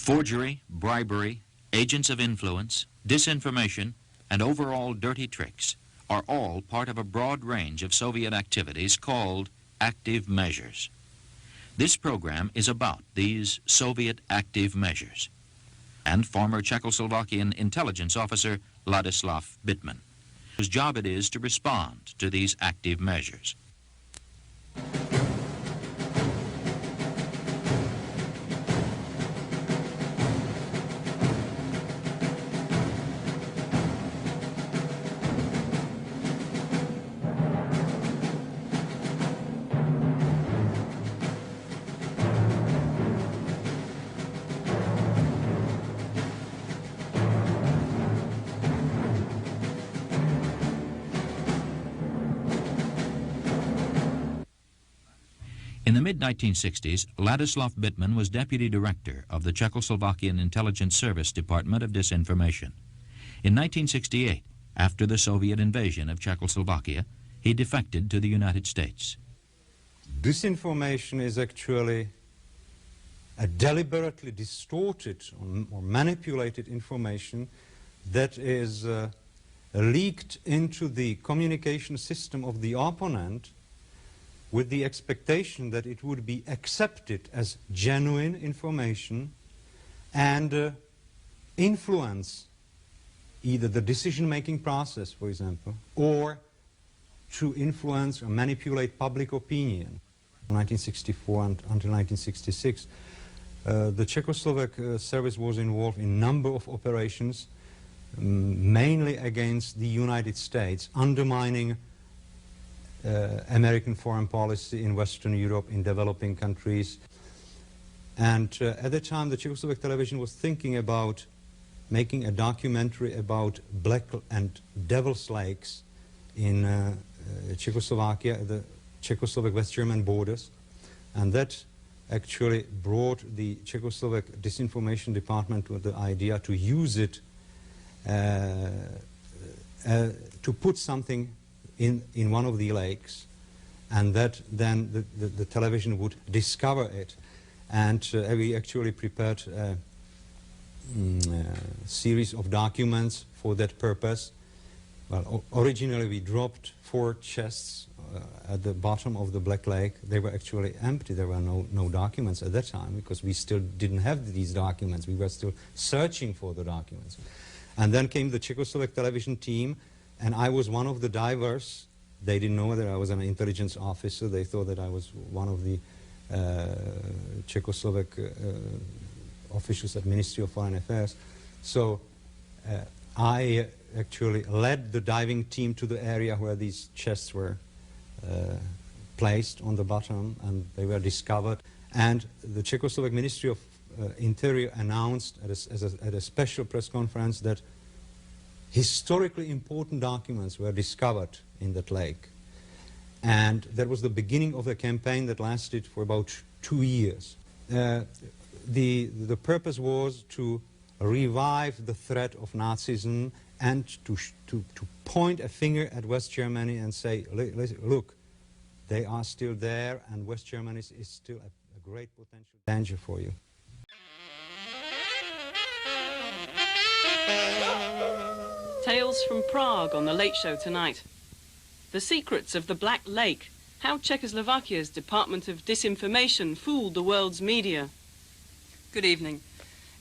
Forgery, bribery, agents of influence, disinformation, and overall dirty tricks are all part of a broad range of Soviet activities called active measures. This program is about these Soviet active measures, and former Czechoslovakian intelligence officer Ladislav Bittman, whose job it is to respond to these active measures. In the mid-1960s, Ladislav Bittman was deputy director of the Czechoslovakian Intelligence Service Department of Disinformation. In 1968, after the Soviet invasion of Czechoslovakia, he defected to the United States. Disinformation is actually a deliberately distorted or manipulated information that is leaked into the communication system of the opponent with the expectation that it would be accepted as genuine information and influence either the decision-making process, for example, or to influence or manipulate public opinion. From 1964 until 1966, the Czechoslovak service was involved in a number of operations, mainly against the United States, undermining American foreign policy in Western Europe, in developing countries. And at the time, the Czechoslovak television was thinking about making a documentary about Black and Devil's Lakes in Czechoslovakia, the Czechoslovak West German borders. And that actually brought the Czechoslovak disinformation department with the idea to use it to put something in one of the lakes, and that then the television would discover it. And we actually prepared a series of documents for that purpose. Well, originally we dropped 4 chests at the bottom of the Black Lake. They were actually empty. There were no documents at that time, because we still didn't have these documents. We were still searching for the documents. And then came the Czechoslovak television team, and I was one of the divers. They didn't know that I was an intelligence officer. They thought that I was one of the Czechoslovak officials at Ministry of Foreign Affairs. So I actually led the diving team to the area where these chests were placed on the bottom, and they were discovered. And the Czechoslovak Ministry of Interior announced at a special press conference that historically important documents were discovered in that lake. And that was the beginning of a campaign that lasted for about 2 years. The purpose was to revive the threat of Nazism and to point a finger at West Germany and say, look, they are still there, and West Germany is still a great potential danger for you. Tales from Prague on The Late Show tonight. The secrets of the Black Lake, how Czechoslovakia's Department of Disinformation fooled the world's media. Good evening.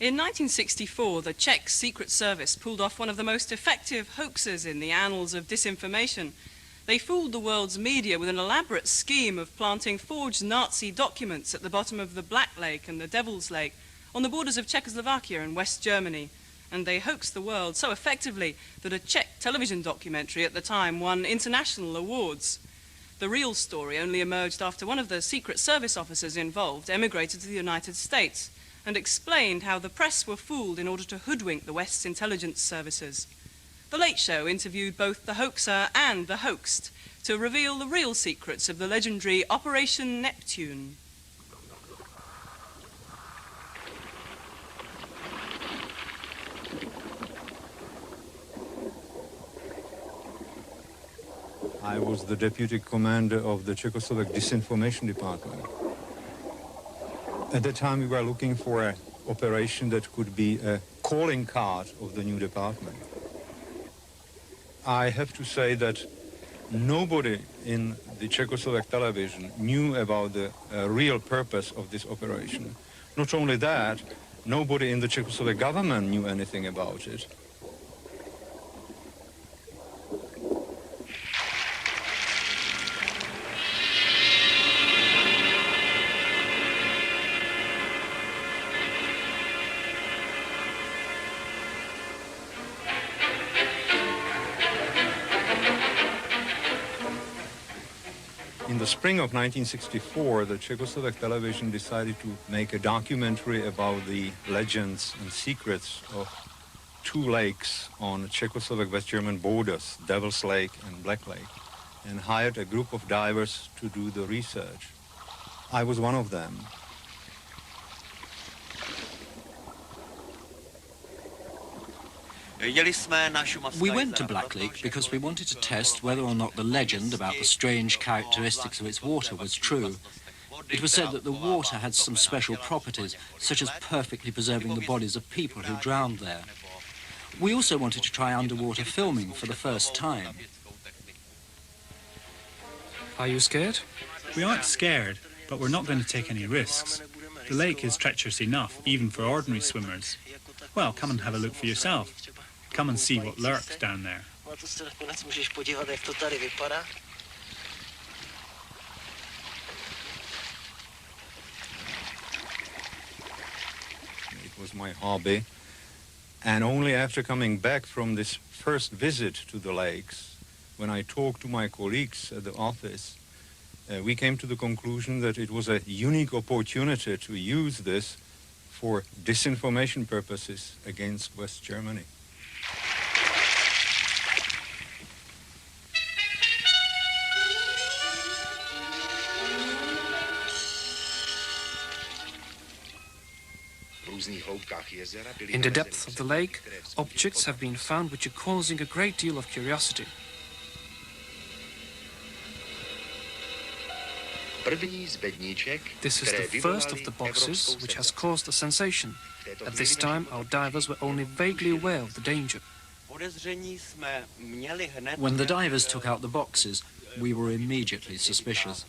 In 1964, the Czech Secret Service pulled off one of the most effective hoaxes in the annals of disinformation. They fooled the world's media with an elaborate scheme of planting forged Nazi documents at the bottom of the Black Lake and the Devil's Lake on the borders of Czechoslovakia and West Germany. And they hoaxed the world so effectively that a Czech television documentary at the time won international awards. The real story only emerged after one of the Secret Service officers involved emigrated to the United States and explained how the press were fooled in order to hoodwink the West's intelligence services. The Late Show interviewed both the hoaxer and the hoaxed to reveal the real secrets of the legendary Operation Neptune. I was the deputy commander of the Czechoslovak Disinformation Department. At the time we were looking for a operation that could be a calling card of the new department. I have to say that nobody in the Czechoslovak television knew about the real purpose of this operation. Not only that, nobody in the Czechoslovak government knew anything about it. In the spring of 1964, the Czechoslovak television decided to make a documentary about the legends and secrets of two lakes on Czechoslovak West German borders, Devil's Lake and Black Lake, and hired a group of divers to do the research. I was one of them. We went to Black Lake because we wanted to test whether or not the legend about the strange characteristics of its water was true. It was said that the water had some special properties, such as perfectly preserving the bodies of people who drowned there. We also wanted to try underwater filming for the first time. Are you scared? We aren't scared, but we're not going to take any risks. The lake is treacherous enough, even for ordinary swimmers. Well, come and have a look for yourself. Come and see what lurks down there. It was my hobby, and only after coming back from this first visit to the lakes, when I talked to my colleagues at the office, we came to the conclusion that it was a unique opportunity to use this for disinformation purposes against West Germany. In the depths of the lake, objects have been found which are causing a great deal of curiosity. This is the first of the boxes which has caused a sensation. At this time, our divers were only vaguely aware of the danger. When the divers took out the boxes, we were immediately suspicious.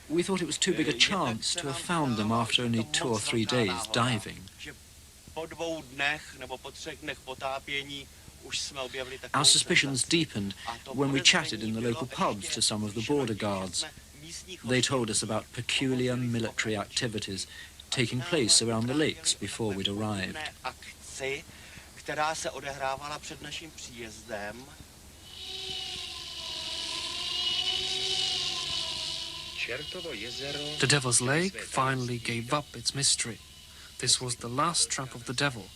We thought it was too big a chance to have found them after only 2 or 3 days diving. Our suspicions deepened when we chatted in the local pubs to some of the border guards. They told us about peculiar military activities taking place around the lakes before we'd arrived. The Devil's Lake finally gave up its mystery. This was the last trap of the devil.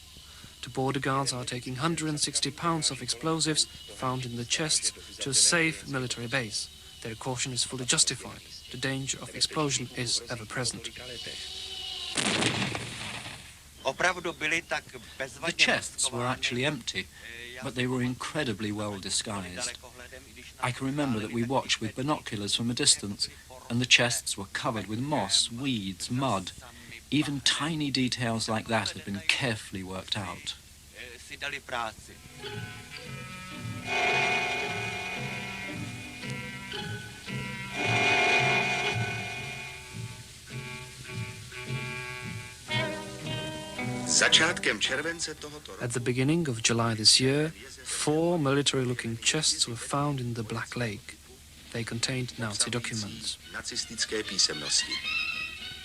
The border guards are taking 160 pounds of explosives found in the chests to a safe military base. Their caution is fully justified. The danger of explosion is ever present. The chests were actually empty, but they were incredibly well disguised. I can remember that we watched with binoculars from a distance, and the chests were covered with moss, weeds, mud. Even tiny details like that had been carefully worked out. At the beginning of July this year, 4 military-looking chests were found in the Black Lake. They contained Nazi documents.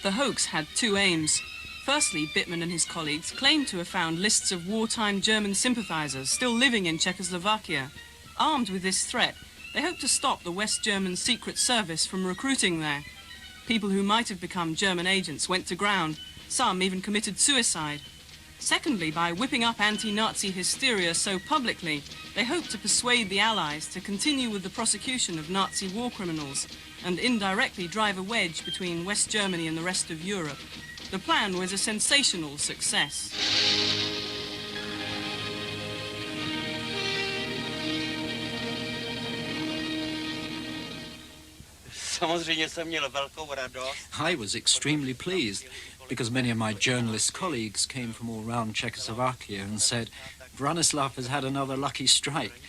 The hoax had 2 aims. Firstly, Bittman and his colleagues claimed to have found lists of wartime German sympathizers still living in Czechoslovakia. Armed with this threat, they hoped to stop the West German Secret Service from recruiting there. People who might have become German agents went to ground. Some even committed suicide. Secondly, by whipping up anti-Nazi hysteria so publicly, they hoped to persuade the Allies to continue with the prosecution of Nazi war criminals and indirectly drive a wedge between West Germany and the rest of Europe. The plan was a sensational success. I was extremely pleased. because many of my journalist colleagues came from all around Czechoslovakia and said, Branislav has had another lucky strike.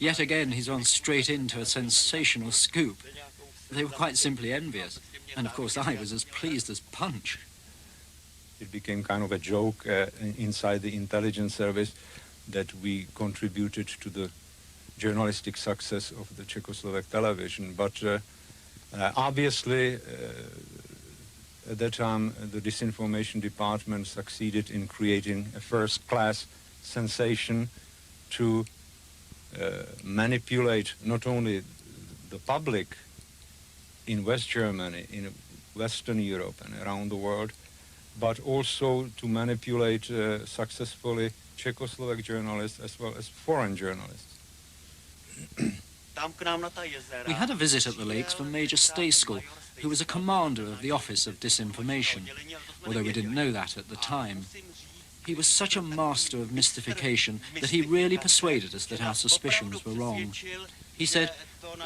Yet again, he's gone straight into a sensational scoop. They were quite simply envious. And of course, I was as pleased as Punch. It became kind of a joke inside the intelligence service that we contributed to the journalistic success of the Czechoslovak television. But obviously, at that time, the disinformation department succeeded in creating a first-class sensation to manipulate not only the public in West Germany, in Western Europe and around the world, but also to manipulate successfully Czechoslovak journalists as well as foreign journalists. We had a visit at the lakes from Major Stayskull, who was a commander of the Office of Disinformation, although we didn't know that at the time. He was such a master of mystification that he really persuaded us that our suspicions were wrong. He said,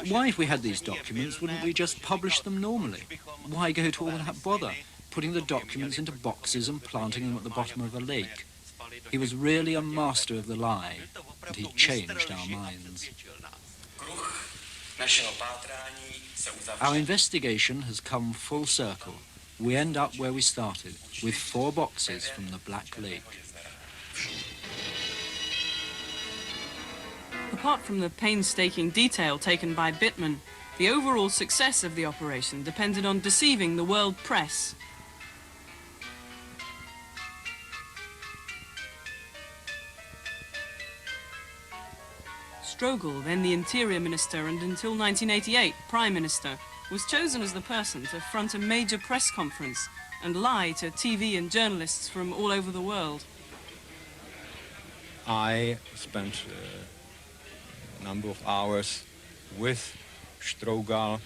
why, if we had these documents, wouldn't we just publish them normally? Why go to all that bother, putting the documents into boxes and planting them at the bottom of a lake? He was really a master of the lie, and he changed our minds. Our investigation has come full circle. We end up where we started, with 4 boxes from the Black Lake. Apart from the painstaking detail taken by Bittman, the overall success of the operation depended on deceiving the world press. Strogel, then the Interior Minister and until 1988 Prime Minister, was chosen as the person to front a major press conference and lie to TV and journalists from all over the world. I spent a number of hours with Strogel,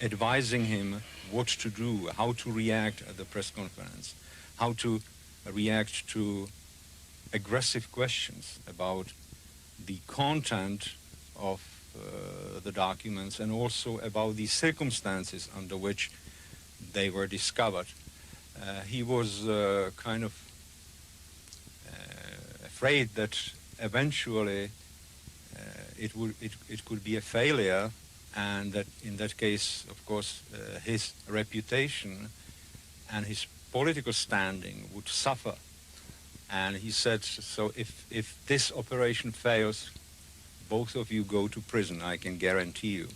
advising him what to do, how to react at the press conference, how to react to aggressive questions about the content of the documents and also about the circumstances under which they were discovered. He was kind of afraid that eventually it could be a failure, and that in that case, of course, his reputation and his political standing would suffer. And he said, so if this operation fails, both of you go to prison, I can guarantee you.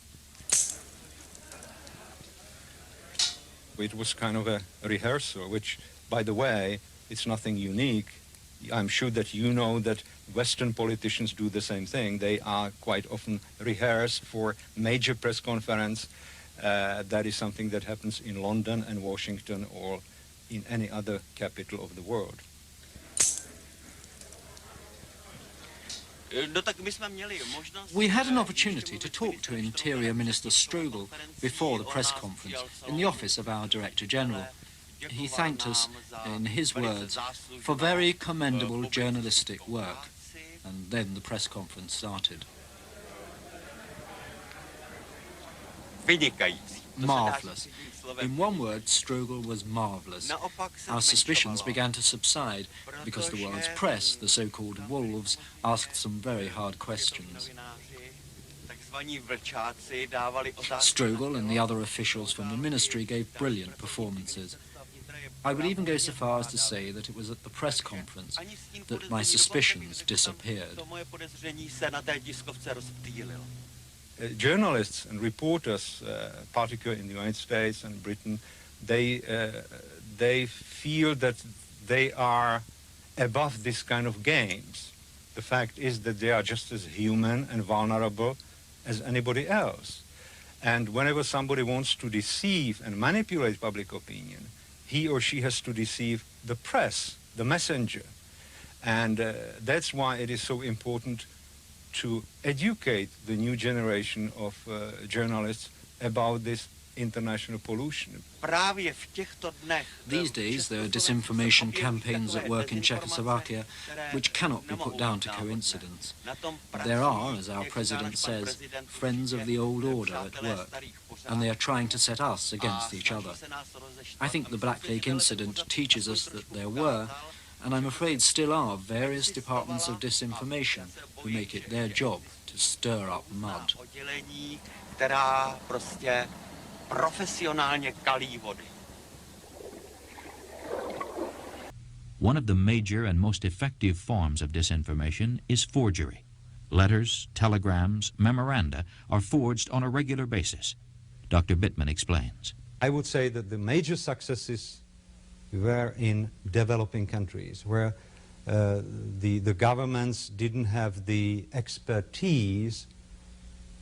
It was kind of a rehearsal, which, by the way, it's nothing unique. I'm sure that you know that Western politicians do the same thing. They are quite often rehearsed for major press conference. That is something that happens in London and Washington or in any other capital of the world. We had an opportunity to talk to Interior Minister Strogel before the press conference in the office of our Director General. He thanked us, in his words, for very commendable journalistic work, and then the press conference started. Marvellous. In one word, Strogel was marvellous. Our suspicions began to subside because the world's press, the so-called wolves, asked some very hard questions. Strogel and the other officials from the ministry gave brilliant performances. I would even go so far as to say that it was at the press conference that my suspicions disappeared. Journalists and reporters, particularly in the United States and Britain, they feel that they are above this kind of games. The fact is that they are just as human and vulnerable as anybody else. And whenever somebody wants to deceive and manipulate public opinion, he or she has to deceive the press, the messenger. And that's why it is so important to educate the new generation of journalists about this international pollution. These days there are disinformation campaigns at work in Czechoslovakia which cannot be put down to coincidence. There are, as our president says, friends of the old order at work, and they are trying to set us against each other. I think the Black Lake incident teaches us that there were, and I'm afraid still are, various departments of disinformation who make it their job to stir up mud. One of the major and most effective forms of disinformation is forgery. Letters, telegrams, memoranda are forged on a regular basis. Dr. Bittman explains. I would say that the major successes were in developing countries, where the governments didn't have the expertise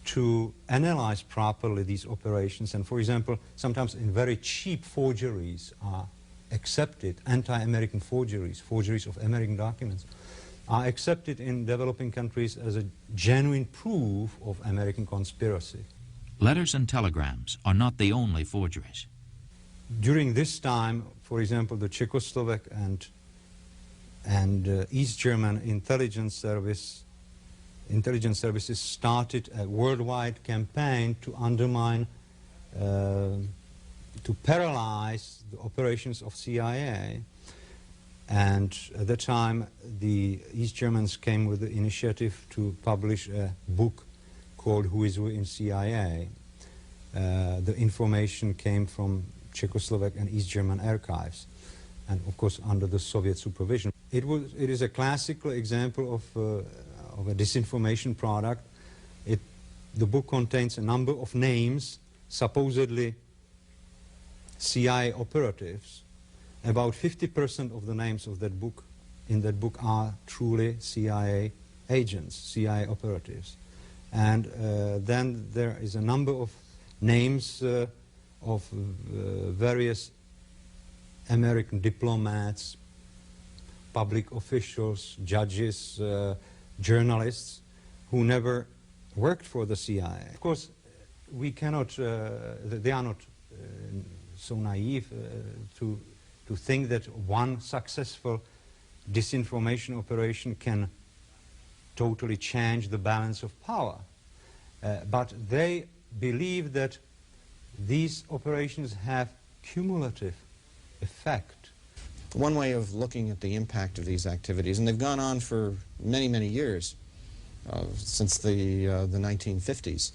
to analyze properly these operations. And for example, sometimes in very cheap forgeries are accepted, anti-American forgeries, forgeries of American documents, are accepted in developing countries as a genuine proof of American conspiracy. Letters and telegrams are not the only forgeries. During this time, for example, the Czechoslovak and East German intelligence services started a worldwide campaign to undermine, to paralyze the operations of CIA. And at that time, the East Germans came with the initiative to publish a book called Who is Who in CIA. The information came from Czechoslovak and East German archives, and of course under the Soviet supervision. It is a classical example of a disinformation product. The book contains a number of names, supposedly CIA operatives. About 50% of the names of that book, in that book, are truly CIA agents, CIA operatives. And then there is a number of names of various American diplomats, public officials, judges, journalists who never worked for the CIA. Of course, we cannot, they are not so naive to think that one successful disinformation operation can totally change the balance of power. But they believe that these operations have cumulative effect. One way of looking at the impact of these activities, and they've gone on for many, many years, since the 1950s,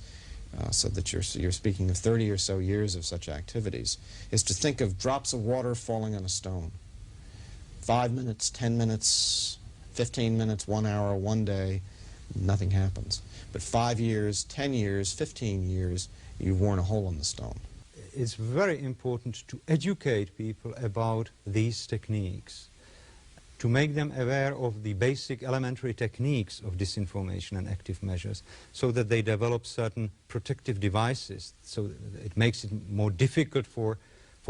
so that you're speaking of 30 or so years of such activities, is to think of drops of water falling on a stone. 5 minutes, 10 minutes, 15 minutes, 1 hour, 1 day, nothing happens. But 5 years, 10 years, 15 years, you've worn a hole in the stone. It's very important to educate people about these techniques, to make them aware of the basic elementary techniques of disinformation and active measures, so that they develop certain protective devices, so it makes it more difficult for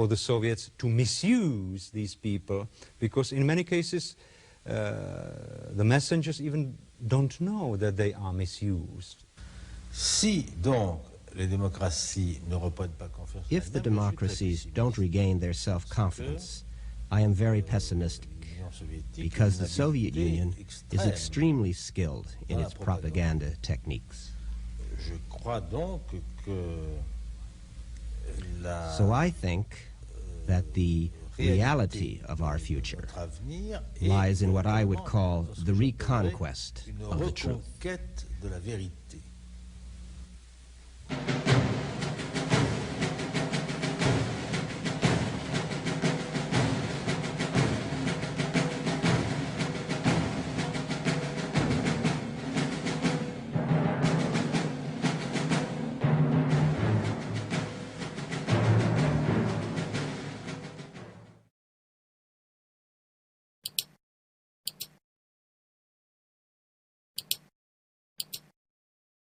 the Soviets to misuse these people, because in many cases the messengers even don't know that they are misused. If the democracies don't regain their self-confidence, I am very pessimistic, because the Soviet Union is extremely skilled in its propaganda techniques. So I think that the reality of our future lies in what I would call the reconquest of the truth.